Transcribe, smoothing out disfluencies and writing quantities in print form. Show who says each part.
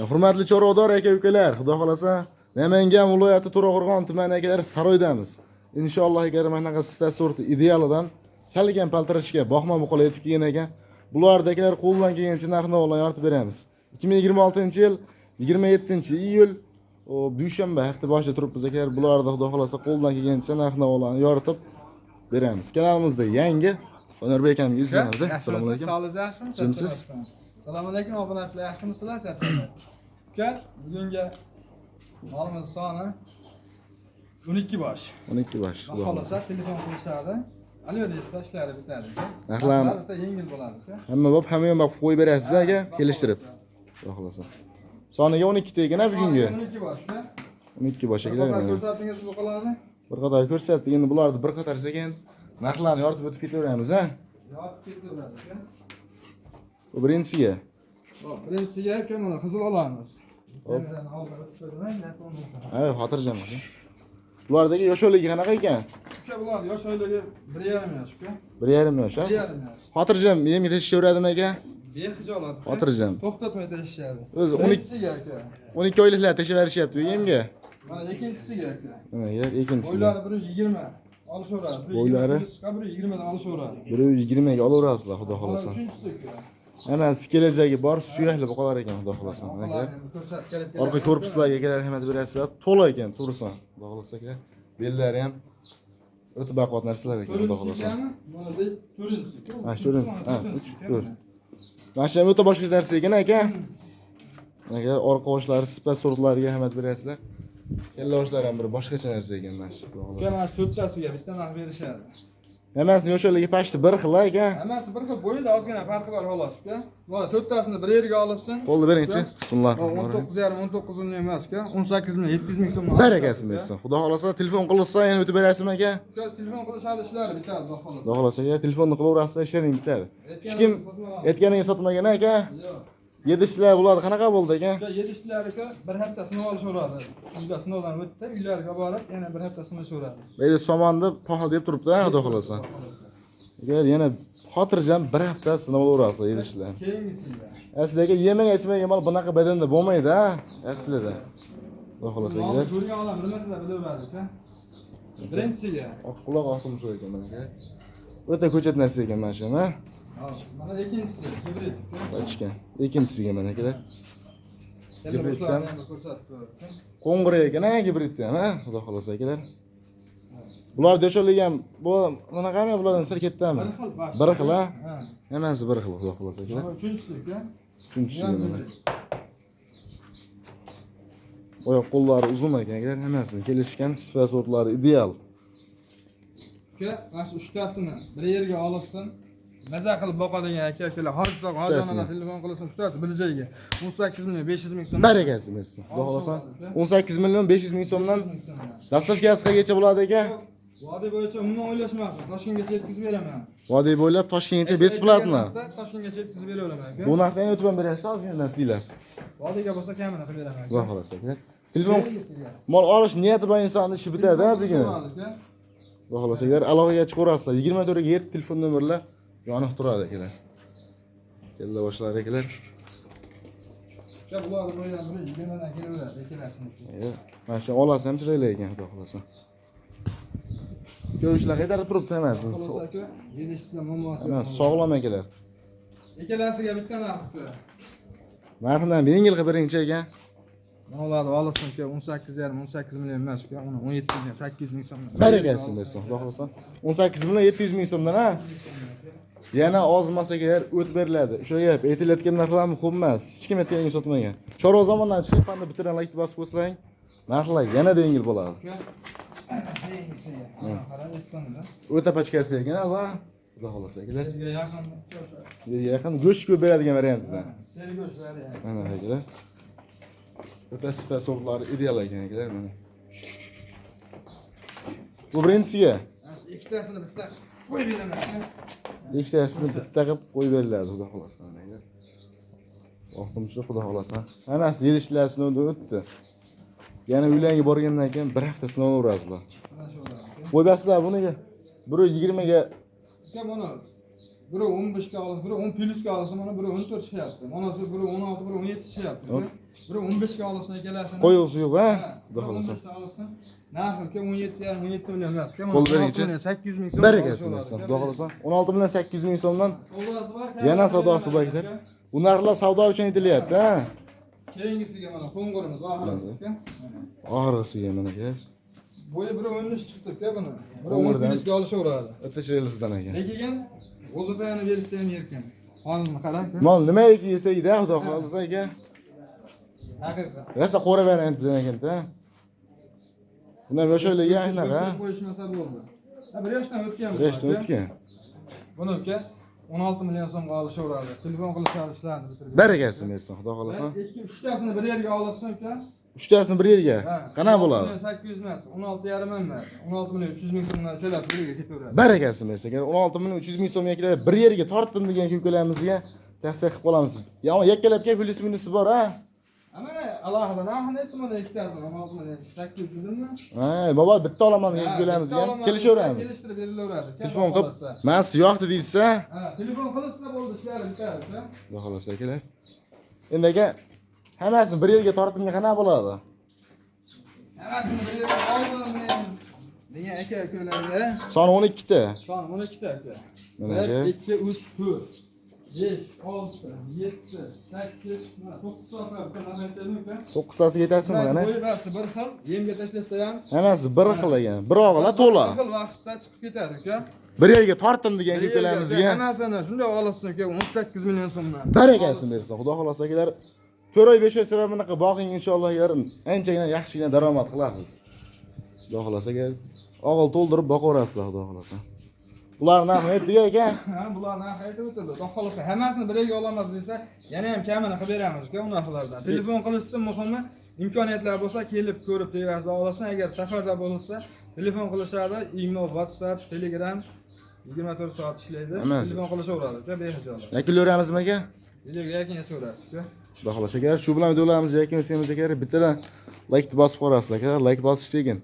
Speaker 1: Hurmatli Chorvodor aka-ukalar, xudo xolasa, Namangan viloyati To'raqo'rg'on tumani akalar Saroydamiz. Inshaalloh agar mana shu sifat sorti idealidan salgan paltirishga boqma muqola yetib kelgan ekan, bulardagilar qo'ldan kelgancha narx-navolarni yoritib beramiz. 2026-yil 27-iyul dushanba hafta boshida turibmiz akalar. Bularda xudo xolasa qo'ldan kelgancha narx-navolarni yoritib beramiz. Kanalimizda yangi Onorbek akamga yuzlanamiz. Assalomu alaykum.
Speaker 2: Yaxshimisiz? Assalomu alaykum obunachilar, yaxshimisizlar? Charchamaysiz. Uka, bugungi malimiz soni 12 bosh.
Speaker 1: 12 bosh.
Speaker 2: Xudo xolasa telefon qilishadi. Alo desa ishlari bitadi.
Speaker 1: Rahmat.
Speaker 2: Bitta yengil bo'ladi uka.
Speaker 1: Hamma bo'p hamma yo'q qo'yib berasiz aka, kelishtirib. Xudo xolasa. Soniga 12 ta ekan bugungi.
Speaker 2: 12 bosh uka.
Speaker 1: 12 bosh ekan.
Speaker 2: Ko'rsatingiz bu qoladi.
Speaker 1: Bir qator ko'rsatdik. Endi bularni bir qator ekan, narxlarni yoritib o'tib ketaveramiz, ha?
Speaker 2: Yoritib ketaveradi uka.
Speaker 1: Bu birinchisiga.
Speaker 2: Hop, birinchisiga uka mana qizil olamiz.
Speaker 1: Hop. Ay, xotirjam bo'ling. Bulardagi yosh o'ligi qanaqa ekan?
Speaker 2: Uka, bular yosh oyligi 1,5 yosh uka.
Speaker 1: 1,5 yosh, ha?
Speaker 2: 1,5 yosh.
Speaker 1: Xotirjam, yem yetishaveradimi aka?
Speaker 2: Behijolat.
Speaker 1: Xotirjam.
Speaker 2: To'xtatmay tashishadi.
Speaker 1: O'zi
Speaker 2: 12siga aka.
Speaker 1: 12 oyliklar tashaverishyapti yemga.
Speaker 2: Mana ikkinchisiga aka.
Speaker 1: Mana yer ikkinchisi.
Speaker 2: Bo'ylari 120 olishaveradi.
Speaker 1: Bo'ylari
Speaker 2: 120 dan olishaveradi.
Speaker 1: 120 ga olaverasizlar, xudo xolasa.
Speaker 2: Uchinchisi aka.
Speaker 1: Hammasi kelajagi bor, suyakli qolar ekan, xudo xolasa. Aka. Orqa korpuslarga kelar hamma berasizlar. To'la ekan, to'g'risan. Xudo xolasa aka. Bellari ham o'ta baquvvat narsalar ekan, xudo xolasa.
Speaker 2: Mana bu 4-chi.
Speaker 1: Ha, sho'ringiz. Ha, 3, 4. Mana shu o'ta boshqa narsa ekan aka. Aka, orqa oshlari, sifat sortlariga hamma berasizlar. Kalla oshlari ham bir boshqacha narsa ekan mana shu.
Speaker 2: Mana shu to'rttasiga bitta narx berishadi.
Speaker 1: Hammasi yo'shaligi pashti bir xil aka.
Speaker 2: Hammasi bir xil, bo'yida ozgina farqi bor xolos uka. Mana to'rttasini bir yerga olishsin.
Speaker 1: Qo'lni beringchi. Bismillah.
Speaker 2: 19,5 19 emas uka. 18,700 ming so'm.
Speaker 1: Barakasini bersin. Xudo xolasa telefon qilsa yana o'tib berasizmi aka?
Speaker 2: Uka, telefon qilishadi ishlari bitadi, xudo xolasa.
Speaker 1: Xudo xolasa aka telefonni qilaverasizlar, ishlaring bitadi. Hech kim aytganingga sotmagan aka.
Speaker 2: Yo'q.
Speaker 1: Yedishlar bo'ladi, qanaqa bo'ldi aka?
Speaker 2: Uka, yedishlar aka bir hafta sinov olishaveradi. Uyda sinovdan o'tdi, uylariga borib yana bir hafta sinovlashaveradi.
Speaker 1: Beyli somonni paha deb turibdi, xudo xolasa. Agar yana xotirjam bir hafta sinov olaverasizlar yedishlar.
Speaker 2: Keyingisiga.
Speaker 1: Aslida yemang ichmang mal bunaqa badanda bo'lmaydi, ha? Aslida. Xudo xolasa aka.
Speaker 2: Ko'rgan odam nimalar bilaveradi uka. Birinchisiga.
Speaker 1: Oq quloq ostim shu ekan mana aka. O'ta ko'chat narsa ekan mana shu, ha?
Speaker 2: Mana ikkinchisi hibrid uka.
Speaker 1: Ochgan. Ikkinchisiga mana aka.
Speaker 2: Hibriddan ko'rsatib qo'ydim.
Speaker 1: Qo'ng'ir ekan, ha, hibriddan, ha? Xudo xolasa akalar. Bular deshonlik ham bu qanaqami bulardan sir ketdimi? Bir xil, ha? Hammasi bir xil, xudo xolasa akalar.
Speaker 2: Uchinchisi uka.
Speaker 1: Uchinchisiga mana. Oyoq qo'llari uzun ekan, akalar, hammasini kelishgan, sifat sortlari ideal.
Speaker 2: Uka, mana shu uchtasini bir yerga olishsin. Maza qilib boqadigan aka-akalar, hozirda hozirda telefon qilsin, uchtasi bir joyga 18,500 ming so'm.
Speaker 1: Barakasi bersin. Xudo xolasa 18,500 ming so'mdan dastavkasigacha bo'ladi aka.
Speaker 2: Vodiy bo'yicha umuman o'ylashmasin. Toshkentgacha yetkazib beraman.
Speaker 1: Vodiy bo'ylab Toshkentgacha besplatno.
Speaker 2: Toshkentgacha yetkazib beraman aka.
Speaker 1: Bu narxdan o'tib ham berasiz, ozgina sizlar.
Speaker 2: Vodiyga bo'lsa kamini qilib beraman.
Speaker 1: Xudo xolasa aka. Telefon mol olish niyati bor insonni ishi bitadi-a bugun. Xudo xolasa agar aloqaga chiqaverasizlar, 24 ga 7 telefon nomerlar yoniq turadi akalar. Kella boshlar akalar.
Speaker 2: Ya bularni bo'ydan biri 20 dan kelaveradi, kelasini.
Speaker 1: Mana shu olasiz ham chiroyli ekan, xudo xolasa. Ko'rishlar qaytarib turibdi hammasi.
Speaker 2: Xolasa aka, yedishdan muammosi yo'q.
Speaker 1: Mana sog'lom akalar.
Speaker 2: Ikkalasiga bitta narx uka.
Speaker 1: Narxidan yengil qilib beringchi aka.
Speaker 2: Mana ularni olsin uka, 18,5 million emas uka, uni 17,800 ming so'm.
Speaker 1: Barakasini bersin, xudo xolasa. 18,700 ming so'mdan, ha? Yana ozmas agar o't beriladi. O'sha gap aytilayotgan narxlar ham ko'p emas. Hech kim aytganiga sotmagan. Chorva zamondan chiqib panda bittadan like bosib qo'ysang, narxlar yanada yengil bo'ladi. O'ta pachkasi ekan, va xudo xolasa akalar. Yaqin go'sht ko'p beradigan variantida.
Speaker 2: Sel go'sht variant.
Speaker 1: Mana akalar. O'ta sifat sortlari ideal ekan akalar mana. Bu birinchisiga
Speaker 2: Ikkitasini bitta qo'yib beraman.
Speaker 1: Ikkitasini bitta qilib qo'yib beriladi, xudo xolasa. Vaqtimizda xudo xolasa. Hammasi yedishlar sinovdan o'tdi. Yana uylarga borgandan keyin bir hafta sinov o'rasizlar. Qo'yasizlar buniga 120 ga.
Speaker 2: Uka buni biri 15 ga olsa, biri 10 plusga olsa, mana biri 14 chiqyapti. Manasi biri 16, biri 17 chiqyapti. Biri 15 ga olsa kelasini.
Speaker 1: Qo'yilsa yo'q, ha? Xudo
Speaker 2: 15
Speaker 1: xolasa.
Speaker 2: ga olsa, narxi 17 million emas.
Speaker 1: 800 ming so'm. Barakasi bersin. Xudo xolasa. 16 million 800 ming so'mdan yana savdosi bor ekan. Bu narxlar savdo uchun aytilyapti, ha?
Speaker 2: Keyingisiga mana qo'ng'irimiz oxirisi aka.
Speaker 1: Oxirisiga mana aka.
Speaker 2: Bo'yi biri 13 chiqdi aka buni. Biri 10 plusga olishaveradi.
Speaker 1: O'tishingizdan ekan.
Speaker 2: Lekin o'zi payani berishsa ham erkin. Qonunni qarang.
Speaker 1: Mol nima yesa edi, Xudo xolasa aka.
Speaker 2: Haqiqat.
Speaker 1: Rasa qo'ra beradi demakanda. Buni yo'shalarga shunaqa.
Speaker 2: Qo'yishmasa bo'ldi. Bir yoshdan o'tgan bu.
Speaker 1: Reshta o'tgan.
Speaker 2: Buni aka 16 million so'mga olishaveradi. Telefon qilishadi ishlarni bitirib.
Speaker 1: Barakasi bersin, Xudo xolasa.
Speaker 2: Ikki uchtasini bir yerga olasan aka.
Speaker 1: Uchtasini bir yerga. Qanaqa bo'ladi?
Speaker 2: 800 emas, 16,5 emas. 16 million 300 ming so'mdan cho'lasi bir yerga ketaveradi.
Speaker 1: Barakasi bersin. Agar 16 million 300 ming so'mga kelib bir yerga tortdim degan ko'kalarimizga tavsiya qilib qolamiz. Yo'q, yakkalab kelib plyus minusi bor, ha?
Speaker 2: Mana alohida narxini aytdim mana ikkitasini 16 million 800 dedimmi?
Speaker 1: Ha, baba bitta olaman degan ko'kalarimizga kelishaveramiz.
Speaker 2: Kelishtirib berilaveradi.
Speaker 1: Telefon qilib, "Men yo'qdi" deysa,
Speaker 2: ha, telefon qilsa bo'ldi, ishlari bitadi, ha?
Speaker 1: Xudo xolasa kelar. Endi aka hammasini bir yerga tortdimga qanaqa bo'ladi?
Speaker 2: Hammasini bir yerga oldim men. Degan aka-ukalarga.
Speaker 1: Soni 12 ta.
Speaker 2: Son 12 ta aka.
Speaker 1: Mana
Speaker 2: 1
Speaker 1: aka.
Speaker 2: 2 3 4 5 6 7 8 mana 9 ta namaytadimi aka?
Speaker 1: 9 tasiga yetasizmi mana?
Speaker 2: Bo'yi basti bir xil, yemga tashlasa ham
Speaker 1: Hammasi bir xil ekan. Bir og'ila to'la.
Speaker 2: bir xil vaqtda chiqib ketadi aka.
Speaker 1: Bir yerga tortdim degan ko'kalarimizga
Speaker 2: Hammasini shunday olasan aka 18 million so'mdan.
Speaker 1: barakasi bersin. Xudo xolasa akalar 4 oy 5 oy sababini qilib boqing inshaalloh yarim anchagina yaxshigina daromad qilasiz. Xudo xolasa aka og'il to'ldirib boqaverasizlar, Xudo xolasa. Bular narxi aytdiga aka.
Speaker 2: Ha, bular narxi aytib o'tirdi. Xudo xolasa hammasini bir yerga olamiz desa, yana ham kamini qilib beramiz aka u narxlardan. Telefon qilishsa muhimi imkoniyatlar bo'lsa kelib ko'rib tegasiz olasan. Agar safarda bo'lsa, telefon qilishadi, email, WhatsApp, Telegram 24 soat ishlaydi. Telefon qilishaveradi aka, behijolat.
Speaker 1: Yakunlayveramizmi aka?
Speaker 2: Videoga yakin yasaverasiz aka.
Speaker 1: Xudo xolasa aka shu bilan videolarimizni yakunlaymiz aka. Bittadan like bosib qo'yasizlar aka. Like bosish degan.